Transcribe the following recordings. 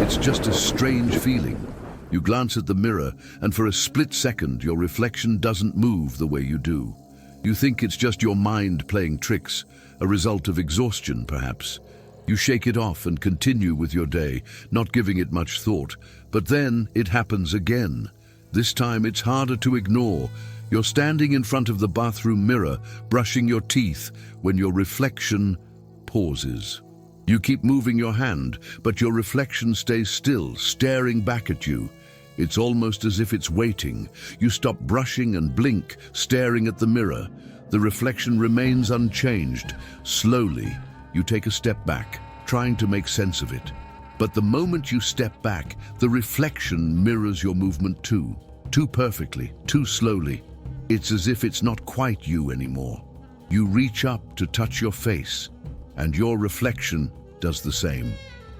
It's just a strange feeling. You glance at the mirror, and for a split second, your reflection doesn't move the way you do. You think it's just your mind playing tricks, a result of exhaustion, perhaps. You shake it off and continue with your day, not giving it much thought. But then it happens again. This time it's harder to ignore. You're standing in front of the bathroom mirror, brushing your teeth, when your reflection pauses. You keep moving your hand, but your reflection stays still, staring back at you. It's almost as if it's waiting. You stop brushing and blink, staring at the mirror. The reflection remains unchanged. Slowly, you take a step back, trying to make sense of it. But the moment you step back, the reflection mirrors your movement too. Too perfectly, too slowly. It's as if it's not quite you anymore. You reach up to touch your face, and your reflection does the same,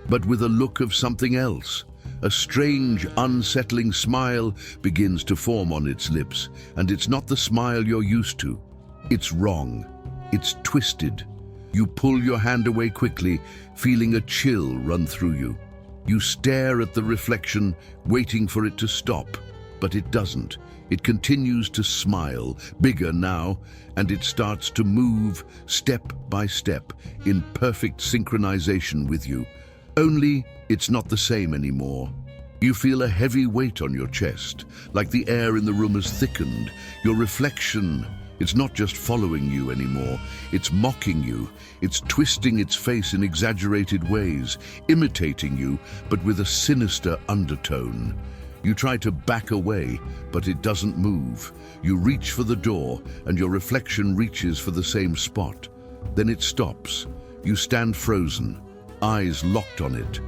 but with a look of something else. A strange, unsettling smile begins to form on its lips, and it's not the smile you're used to. It's wrong. It's twisted. You pull your hand away quickly, feeling a chill run through you. You stare at the reflection, waiting for it to stop, but it doesn't. It continues to smile, bigger now, and it starts to move step by step in perfect synchronization with you. Only it's not the same anymore. You feel a heavy weight on your chest, like the air in the room has thickened. Your reflection, it's not just following you anymore. It's mocking you. It's twisting its face in exaggerated ways, imitating you, but with a sinister undertone. You try to back away, but it doesn't move. You reach for the door, and your reflection reaches for the same spot. Then it stops. You stand frozen, eyes locked on it.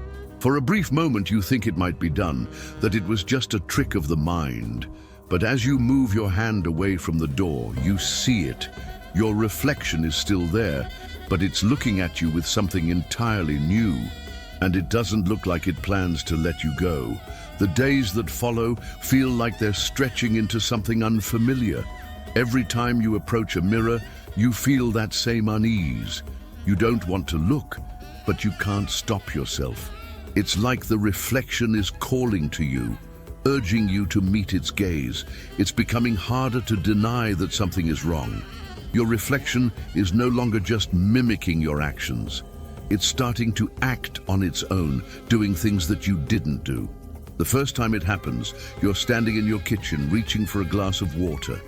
For a brief moment you think it might be done, that it was just a trick of the mind. But as you move your hand away from the door, you see it. Your reflection is still there, but it's looking at you with something entirely new. And it doesn't look like it plans to let you go. The days that follow feel like they're stretching into something unfamiliar. Every time you approach a mirror, you feel that same unease. You don't want to look, but you can't stop yourself. It's like the reflection is calling to you, urging you to meet its gaze. It's becoming harder to deny that something is wrong. Your reflection is no longer just mimicking your actions. It's starting to act on its own, doing things that you didn't do. The first time it happens, you're standing in your kitchen, reaching for a glass of water.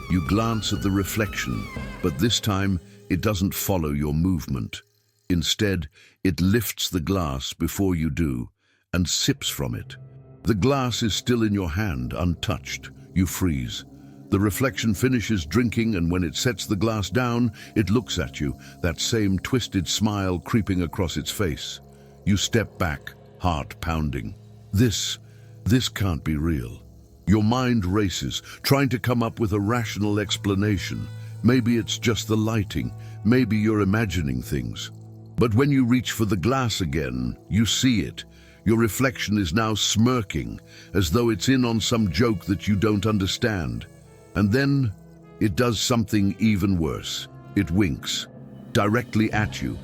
You glance at the reflection, but this time it doesn't follow your movement. Instead, it lifts the glass before you do and sips from it. The glass is still in your hand, untouched. You freeze. The reflection finishes drinking, and when it sets the glass down, it looks at you, that same twisted smile creeping across its face. You step back, heart pounding. This can't be real. Your mind races, trying to come up with a rational explanation. Maybe it's just the lighting. Maybe you're imagining things. But when you reach for the glass again, you see it. Your reflection is now smirking, as though it's in on some joke that you don't understand. And then it does something even worse. It winks, directly at you.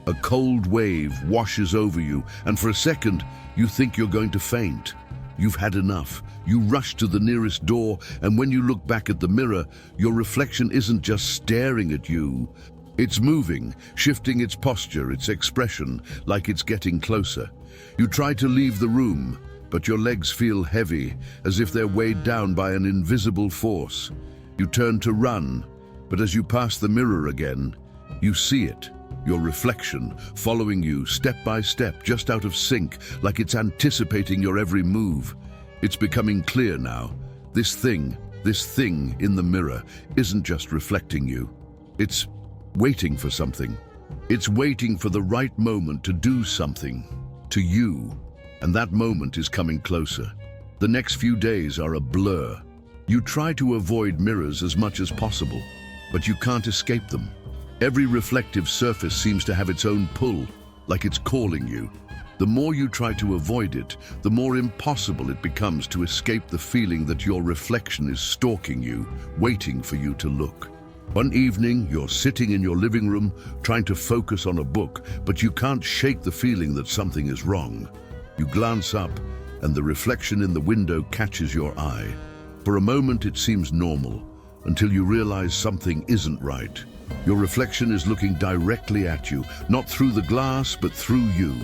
A cold wave washes over you, and for a second, you think you're going to faint. You've had enough. You rush to the nearest door, and when you look back at the mirror, your reflection isn't just staring at you. It's moving, shifting its posture, its expression, like it's getting closer. You try to leave the room, but your legs feel heavy, as if they're weighed down by an invisible force. You turn to run, but as you pass the mirror again, you see it. Your reflection, following you step by step, just out of sync, like it's anticipating your every move. It's becoming clear now. This thing in the mirror isn't just reflecting you. It's waiting for something. It's waiting for the right moment to do something to you. And that moment is coming closer. The next few days are a blur. You try to avoid mirrors as much as possible, but you can't escape them. Every reflective surface seems to have its own pull, like it's calling you. The more you try to avoid it, the more impossible it becomes to escape the feeling that your reflection is stalking you, waiting for you to look. One evening, you're sitting in your living room, trying to focus on a book, but you can't shake the feeling that something is wrong. You glance up, and the reflection in the window catches your eye. For a moment it seems normal, until you realize something isn't right. Your reflection is looking directly at you, not through the glass, but through you,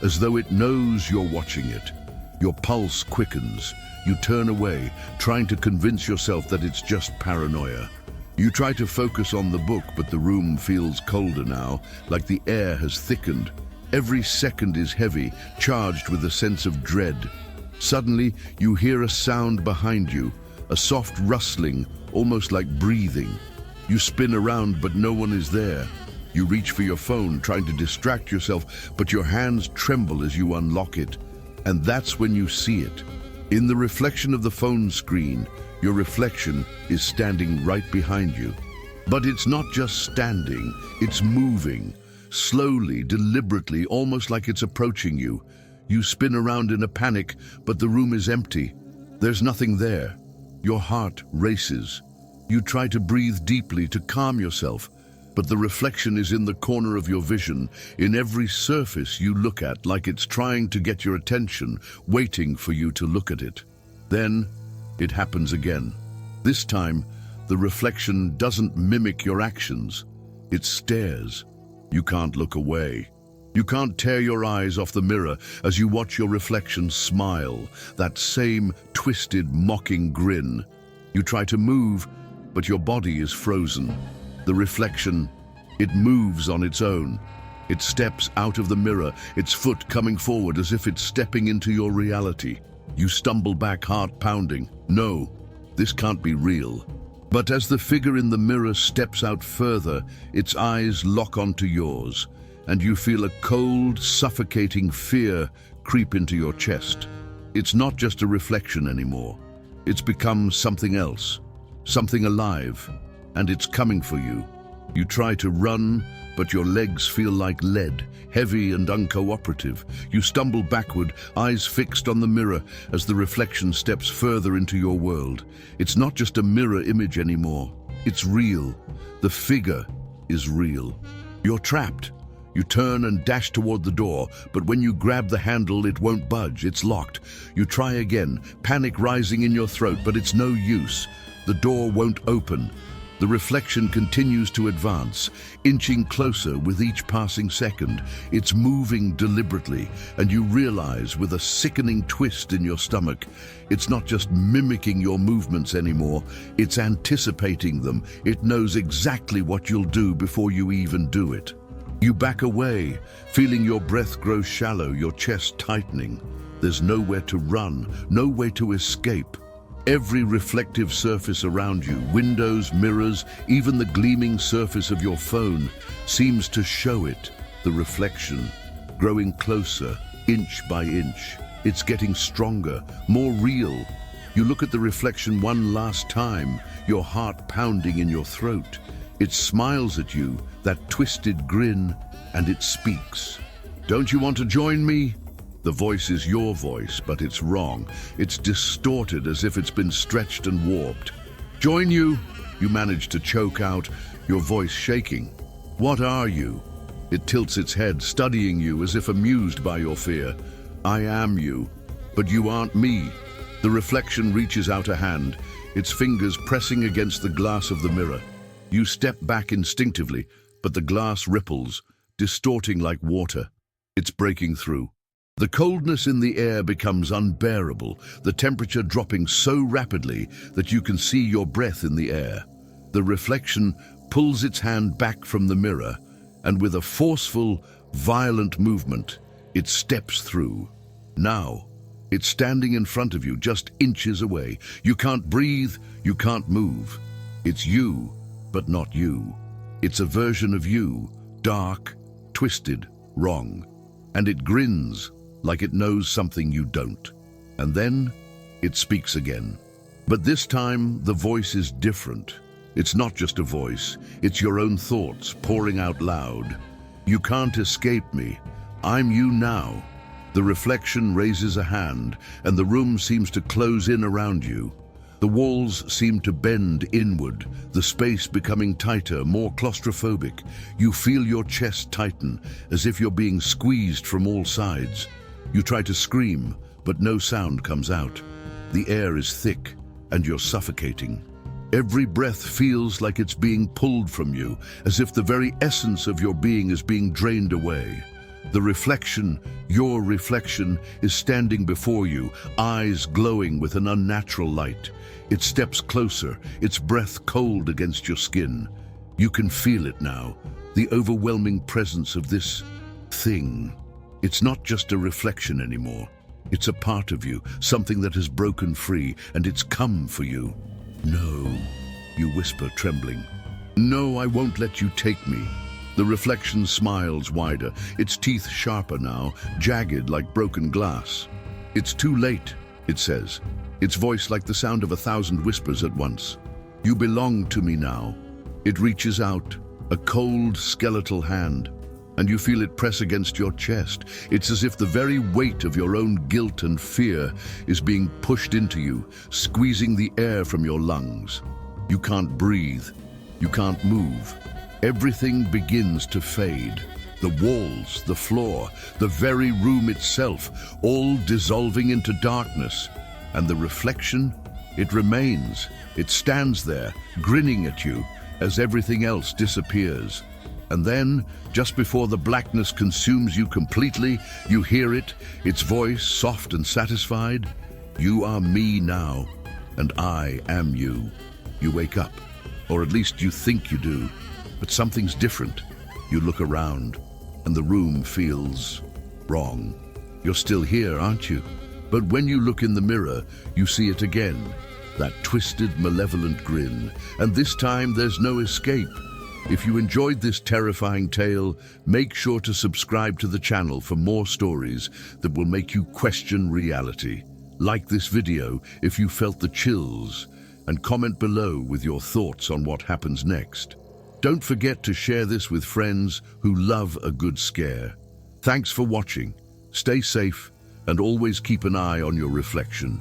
as though it knows you're watching it. Your pulse quickens. You turn away, trying to convince yourself that it's just paranoia. You try to focus on the book, but the room feels colder now, like the air has thickened. Every second is heavy, charged with a sense of dread. Suddenly, you hear a sound behind you, a soft rustling, almost like breathing. You spin around, but no one is there. You reach for your phone, trying to distract yourself, but your hands tremble as you unlock it. And that's when you see it. In the reflection of the phone screen, your reflection is standing right behind you. But it's not just standing, it's moving. Slowly, deliberately, almost like it's approaching you. You spin around in a panic, but the room is empty. There's nothing there. Your heart races. You try to breathe deeply to calm yourself, but the reflection is in the corner of your vision, in every surface you look at, like it's trying to get your attention, waiting for you to look at it. Then, it happens again. This time, the reflection doesn't mimic your actions. It stares. You can't look away. You can't tear your eyes off the mirror as you watch your reflection smile, that same twisted, mocking grin. You try to move, but your body is frozen. The reflection, it moves on its own. It steps out of the mirror, its foot coming forward as if it's stepping into your reality. You stumble back, heart pounding. No, this can't be real. But as the figure in the mirror steps out further, its eyes lock onto yours, and you feel a cold, suffocating fear creep into your chest. It's not just a reflection anymore. It's become something else, something alive, and it's coming for you. You try to run, but your legs feel like lead, heavy and uncooperative. You stumble backward, eyes fixed on the mirror as the reflection steps further into your world. It's not just a mirror image anymore. It's real. The figure is real. You're trapped. You turn and dash toward the door, but when you grab the handle, it won't budge. It's locked. You try again, panic rising in your throat, but it's no use. The door won't open. The reflection continues to advance, inching closer with each passing second. It's moving deliberately, and you realize with a sickening twist in your stomach, it's not just mimicking your movements anymore, it's anticipating them. It knows exactly what you'll do before you even do it. You back away, feeling your breath grow shallow, your chest tightening. There's nowhere to run, no way to escape. Every reflective surface around you, windows, mirrors, even the gleaming surface of your phone, seems to show it, the reflection, growing closer, inch by inch. It's getting stronger, more real. You look at the reflection one last time, your heart pounding in your throat. It smiles at you, that twisted grin, and it speaks. "Don't you want to join me?" The voice is your voice, but it's wrong. It's distorted as if it's been stretched and warped. "Join you?" You manage to choke out, your voice shaking. "What are you?" It tilts its head, studying you as if amused by your fear. "I am you, but you aren't me." The reflection reaches out a hand, its fingers pressing against the glass of the mirror. You step back instinctively, but the glass ripples, distorting like water. It's breaking through. The coldness in the air becomes unbearable, the temperature dropping so rapidly that you can see your breath in the air. The reflection pulls its hand back from the mirror, and with a forceful, violent movement, it steps through. Now, it's standing in front of you, just inches away. You can't breathe, you can't move. It's you, but not you. It's a version of you, dark, twisted, wrong. And it grins, like it knows something you don't. And then, it speaks again. But this time, the voice is different. It's not just a voice, it's your own thoughts pouring out loud. "You can't escape me. I'm you now." The reflection raises a hand, and the room seems to close in around you. The walls seem to bend inward, the space becoming tighter, more claustrophobic. You feel your chest tighten, as if you're being squeezed from all sides. You try to scream, but no sound comes out. The air is thick, and you're suffocating. Every breath feels like it's being pulled from you, as if the very essence of your being is being drained away. The reflection, your reflection, is standing before you, eyes glowing with an unnatural light. It steps closer, its breath cold against your skin. You can feel it now, the overwhelming presence of this thing. It's not just a reflection anymore. It's a part of you, something that has broken free, and it's come for you. "No," you whisper, trembling. "No, I won't let you take me." The reflection smiles wider, its teeth sharper now, jagged like broken glass. "It's too late," it says, its voice like the sound of 1,000 whispers at once. "You belong to me now." It reaches out, a cold, skeletal hand, and you feel it press against your chest. It's as if the very weight of your own guilt and fear is being pushed into you, squeezing the air from your lungs. You can't breathe. You can't move. Everything begins to fade. The walls, the floor, the very room itself, all dissolving into darkness. And the reflection, it remains. It stands there, grinning at you, as everything else disappears. And then, just before the blackness consumes you completely, you hear it, its voice soft and satisfied. "You are me now, and I am you." You wake up, or at least you think you do, but something's different. You look around, and the room feels wrong. You're still here, aren't you? But when you look in the mirror, you see it again, that twisted, malevolent grin, and this time there's no escape. If you enjoyed this terrifying tale, make sure to subscribe to the channel for more stories that will make you question reality. Like this video if you felt the chills, and comment below with your thoughts on what happens next. Don't forget to share this with friends who love a good scare. Thanks for watching. Stay safe and always keep an eye on your reflection.